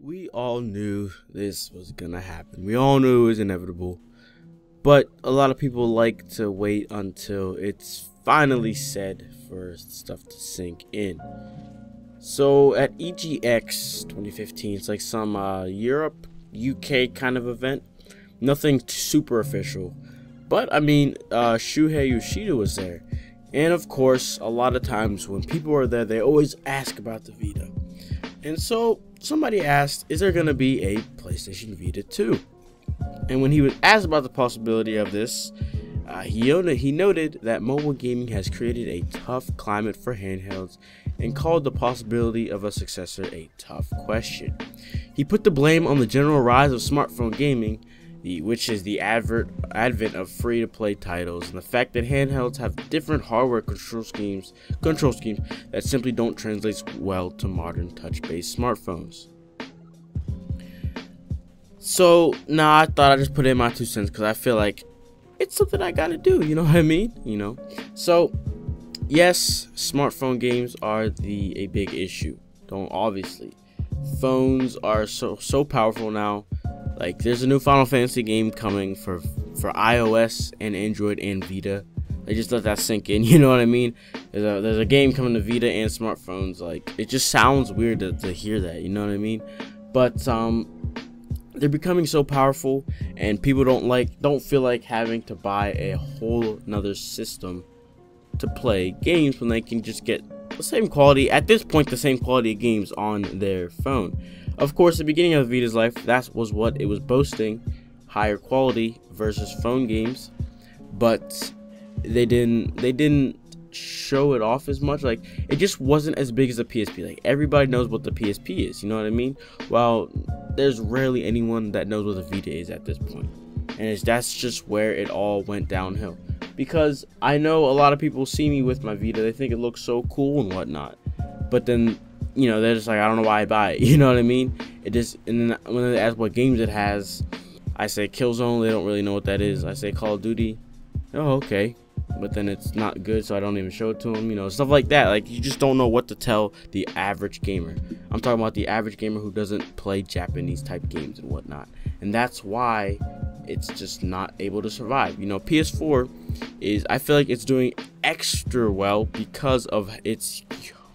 We all knew this was gonna happen. We all knew it was inevitable. But a lot of people like to wait until it's finally said for stuff to sink in. So at EGX 2015, it's like some Europe, UK kind of event. Nothing super official. But I mean, Shuhei Yoshida was there. And of course, a lot of times when people are there, they always ask about the Vita. And so somebody asked, is there going to be a PlayStation Vita 2? And when he was asked about the possibility of this, he noted that mobile gaming has created a tough climate for handhelds and called the possibility of a successor a tough question. He put the blame on the general rise of smartphone gaming, which is the advent of free-to-play titles, and the fact that handhelds have different hardware control schemes that simply don't translate well to modern touch-based smartphones. So I thought I'd just put in my 2 cents because I feel like it's something I gotta do, you know what I mean? So yes, smartphone games are a big issue. Obviously, phones are so powerful now. Like, there's a new Final Fantasy game coming for iOS and Android and Vita. They just let that sink in, you know what I mean? There's a game coming to Vita and smartphones. Like, it just sounds weird to hear that, you know what I mean? But they're becoming so powerful, and people don't feel like having to buy a whole another system to play games when they can just get the same quality, at this point, the same quality of games on their phone. Of course, the beginning of Vita's life, that was what it was boasting, higher quality versus phone games, but they didn't show it off as much. Like, it just wasn't as big as the PSP. Like, everybody knows what the PSP is, you know what I mean? Well, there's rarely anyone that knows what the Vita is at this point, and that's just where it all went downhill. Because I know a lot of people see me with my Vita, they think it looks so cool and whatnot, but then they're just like, I don't know why I buy it, you know what I mean? And then when they ask what games it has, I say Killzone, they don't really know what that is. I say Call of Duty, oh, okay, but then it's not good, so I don't even show it to them, stuff like that. Like, you just don't know what to tell the average gamer. I'm talking about the average gamer who doesn't play Japanese type games and whatnot, and that's why it's just not able to survive. PS4 I feel like it's doing extra well because of its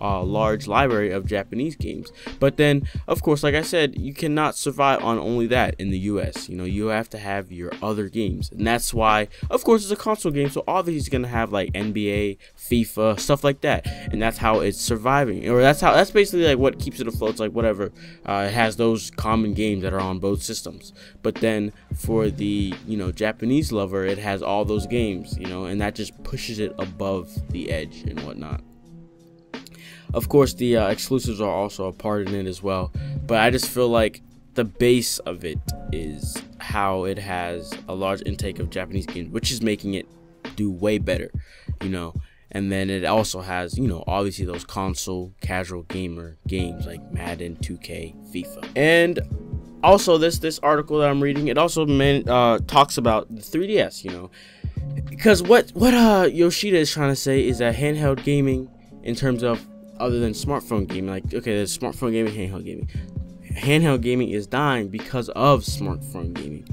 large library of Japanese games. But then, of course, like I said, you cannot survive on only that in the US. You have to have your other games, and that's why, of course, it's a console game, so obviously it's gonna have like NBA, FIFA, stuff like that, and that's how it's surviving, or that's basically like what keeps it afloat. It's like, whatever, it has those common games that are on both systems. But then for the Japanese lover, it has all those games, and that just pushes it above the edge and whatnot. Of course, the exclusives are also a part in it as well, but I just feel like the base of it is how it has a large intake of Japanese games, which is making it do way better, and then it also has, obviously those console casual gamer games like Madden, 2K, FIFA. And also this article that I'm reading, it also talks about the 3DS, because what Yoshida is trying to say is that handheld gaming, in terms of other than smartphone gaming, like, okay, there's smartphone gaming, handheld gaming is dying because of smartphone gaming.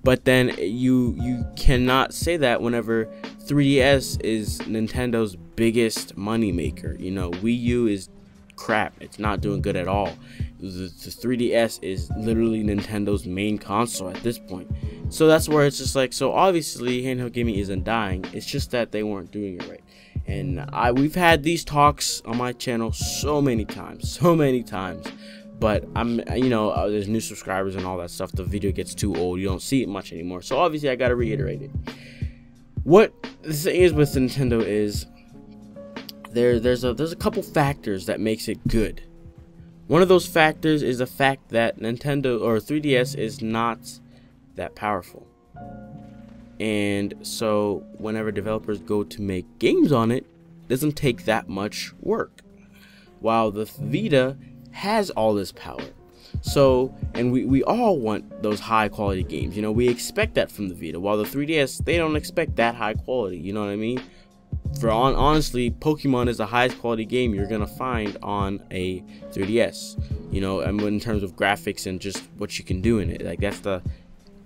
But then you cannot say that whenever 3DS is Nintendo's biggest money maker. Wii U is crap, it's not doing good at all. The 3DS is literally Nintendo's main console at this point. So that's where it's just like, so obviously handheld gaming isn't dying, it's just that they weren't doing it right. And we've had these talks on my channel so many times, but there's new subscribers and all that stuff. The video gets too old, you don't see it much anymore, so obviously I gotta reiterate it. What the thing is with Nintendo is there's a couple factors that makes it good. One of those factors is the fact that Nintendo or 3DS is not that powerful. And so whenever developers go to make games on it, it doesn't take that much work. While the Vita has all this power. So, and we all want those high quality games. We expect that from the Vita. While the 3DS, they don't expect that high quality. You know what I mean? honestly, Pokemon is the highest quality game you're gonna find on a 3DS. You know, and in terms of graphics and just what you can do in it, like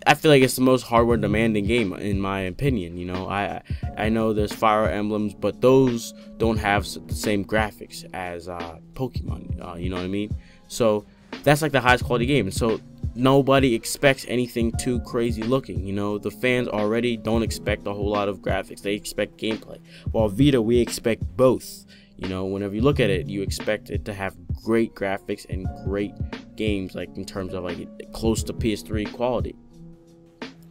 I feel like it's the most hardware demanding game in my opinion. You know, I know there's Fire Emblems, but those don't have the same graphics as Pokemon. You know what I mean? So that's like the highest quality game. So nobody expects anything too crazy looking. You know, the fans already don't expect a whole lot of graphics. They expect gameplay. While Vita, we expect both. You know, whenever you look at it, you expect it to have great graphics and great games, like in terms of like close to PS3 quality.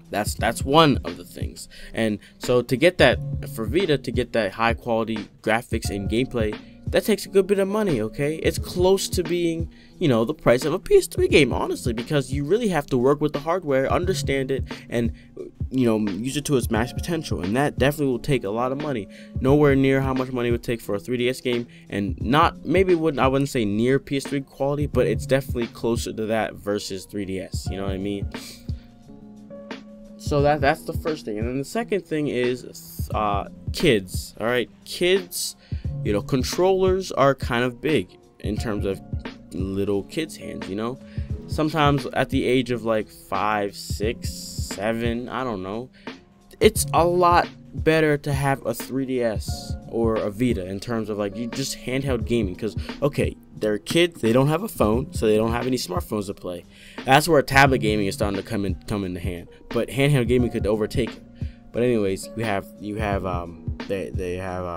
That's one of the things. And so to get that, for Vita to get that high quality graphics and gameplay, that takes a good bit of money, okay? It's close to being, you know, the price of a PS3 game, honestly, because you really have to work with the hardware, understand it, and, you know, use it to its max potential. And that definitely will take a lot of money. Nowhere near how much money it would take for a 3DS game, and not, maybe I wouldn't say near PS3 quality, but it's definitely closer to that versus 3DS, you know what I mean? So that's the first thing. And then the second thing is kids. All right, kids, you know, controllers are kind of big in terms of little kids' hands. You know, sometimes at the age of like 5, 6, 7, I don't know, it's a lot better to have a 3DS or a Vita in terms of like you just handheld gaming. Because okay, they're kids, they don't have a phone, so they don't have any smartphones to play. That's where tablet gaming is starting to come into hand. But handheld gaming could overtake it. But anyways, they have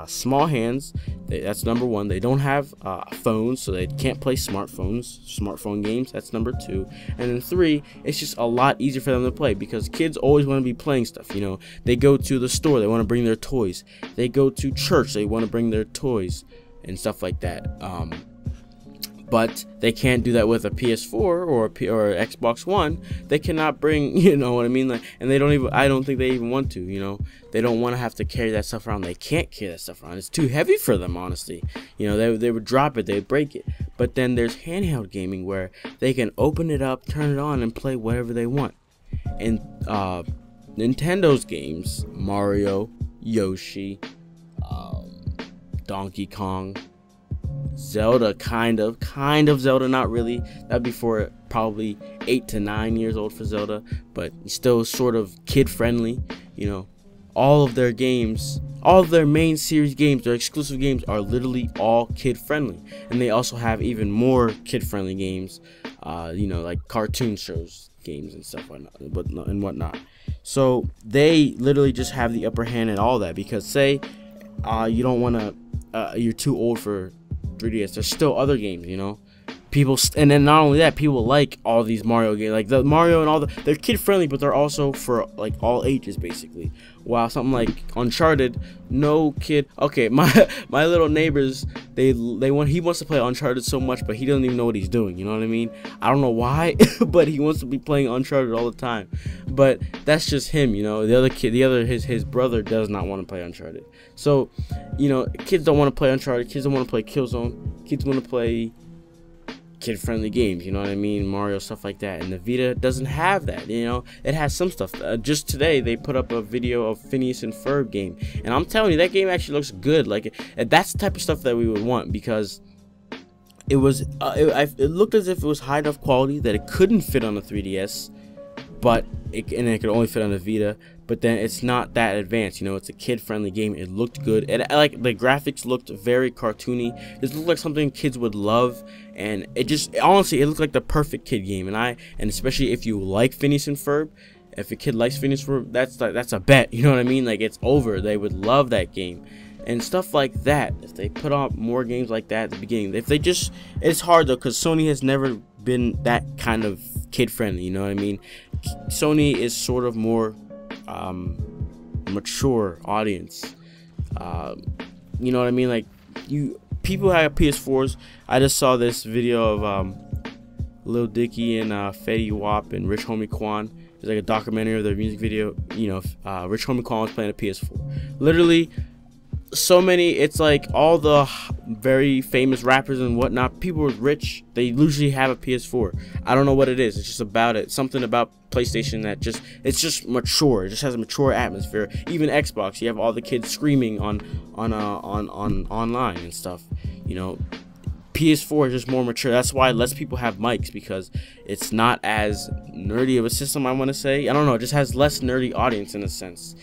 small hands. That's number one. They don't have phones, so they can't play smartphone games. That's number 2. And then 3, it's just a lot easier for them to play because kids always want to be playing stuff. You know, they go to the store, they want to bring their toys. They go to church, they want to bring their toys and stuff like that. But they can't do that with a PS4 or Xbox One. They cannot bring, you know what I mean? Like, and they don't even, I don't think they even want to, you know? They don't want to have to carry that stuff around. They can't carry that stuff around. It's too heavy for them, honestly. You know, they would drop it, they'd break it. But then there's handheld gaming where they can open it up, turn it on, and play whatever they want. And Nintendo's games, Mario, Yoshi, Donkey Kong, Zelda, kind of Zelda, not really. That'd be for probably 8 to 9 years old for Zelda, but still sort of kid friendly. You know, all of their games, all of their main series games, their exclusive games are literally all kid friendly. And they also have even more kid friendly games, you know, like cartoon shows games and stuff and whatnot. So they literally just have the upper hand in all that, because say you don't want to, you're too old for 3DS, there's still other games, you know, and then not only that, people like all these Mario games, like the Mario and all they're kid friendly, but they're also for like all ages basically. While something like Uncharted, no kid, okay, my little neighbors, he wants to play Uncharted so much, but he doesn't even know what he's doing, you know what I mean? I don't know why, but he wants to be playing Uncharted all the time. But that's just him, you know. His brother does not want to play Uncharted. So, you know, kids don't want to play Uncharted, kids don't want to play Killzone, kids want to play kid-friendly games, you know what I mean, Mario, stuff like that. And the Vita doesn't have that, you know. It has some stuff. Just today they put up a video of Phineas and Ferb game, and I'm telling you, that game actually looks good. Like, that's the type of stuff that we would want, because it looked as if it was high enough quality that it couldn't fit on the 3DS, but it could only fit on the Vita. But then it's not that advanced, you know. It's a kid-friendly game. It looked good. Like, the graphics looked very cartoony. It looked like something kids would love, and it just, honestly, it looked like the perfect kid game. And especially if you like Phineas and Ferb, if a kid likes Phineas and Ferb, that's a bet. You know what I mean? Like, it's over. They would love that game and stuff like that. If they put out more games like that at the beginning, if they just, it's hard though, because Sony has never been that kind of kid-friendly. You know what I mean? Sony is sort of more mature audience, you know what I mean? Like, people have PS4s. I just saw this video of Lil Dicky and Fetty Wap and Rich Homie Quan. It's like a documentary of their music video. You know, Rich Homie Quan was playing a PS4. Literally, so many, it's like all the very famous rappers and whatnot, people with rich, they usually have a PS4. I don't know what it is. It's just about it. Something about PlayStation that it's just mature. It just has a mature atmosphere. Even Xbox, you have all the kids screaming on online and stuff. You know, PS4 is just more mature. That's why less people have mics, because it's not as nerdy of a system, I want to say. I don't know. It just has less nerdy audience in a sense.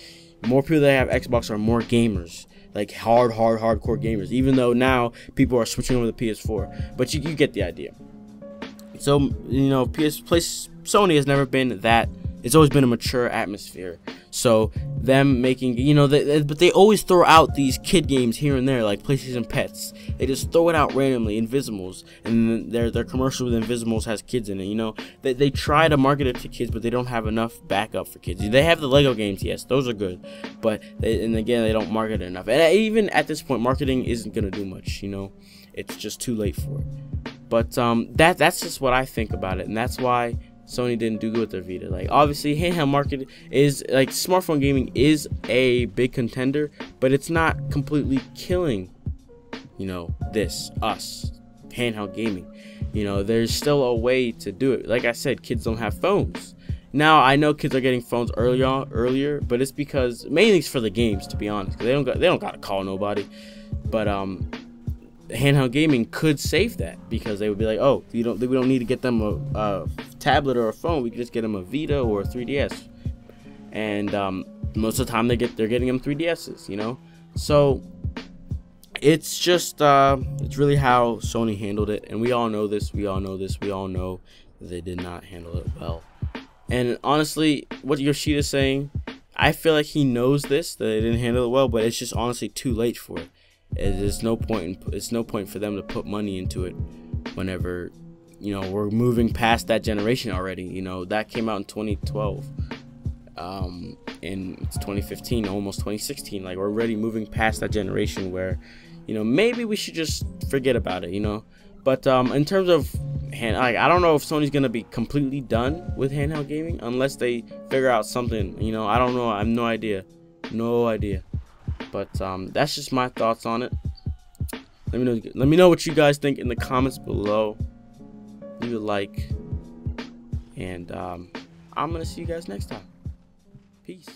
More people that have Xbox are more gamers, like hardcore gamers. Even though now people are switching over to PS4, but you get the idea. So you know, Sony has never been that. It's always been a mature atmosphere. So them making, you know, but they always throw out these kid games here and there, like PlayStation Pets. They just throw it out randomly. Invisimals, and their commercial with Invisimals has kids in it. You know, they try to market it to kids, but they don't have enough backup for kids. They have the Lego games, yes, those are good, but and again, they don't market it enough. And even at this point, marketing isn't gonna do much. You know, it's just too late for it. But that's just what I think about it, and that's why Sony didn't do good with their Vita. Like, obviously, handheld market is, like, smartphone gaming is a big contender, but it's not completely killing, you know, us, handheld gaming. You know, there's still a way to do it. Like I said, kids don't have phones. Now, I know kids are getting phones earlier, but it's because, mainly it's for the games, to be honest, because they don't gotta call nobody. But handheld gaming could save that, because they would be like, oh, we don't need to get them a tablet or a phone. We could just get them a Vita or a 3DS, and most of the time they're getting them 3DSs, you know. So it's just it's really how Sony handled it, and we all know this. We all know that they did not handle it well. And honestly, what Yoshida's saying, I feel like he knows this, that they didn't handle it well, but it's just honestly too late for it. It's no point for them to put money into it whenever, you know, we're moving past that generation already. You know, that came out in 2012, and it's 2015, almost 2016. Like, we're already moving past that generation where, you know, maybe we should just forget about it, you know. But in terms of I don't know if Sony's gonna be completely done with handheld gaming unless they figure out something. You know, I don't know. I have no idea. But that's just my thoughts on it. Let me know what you guys think in the comments below. Leave a like, and I'm gonna see you guys next time. Peace.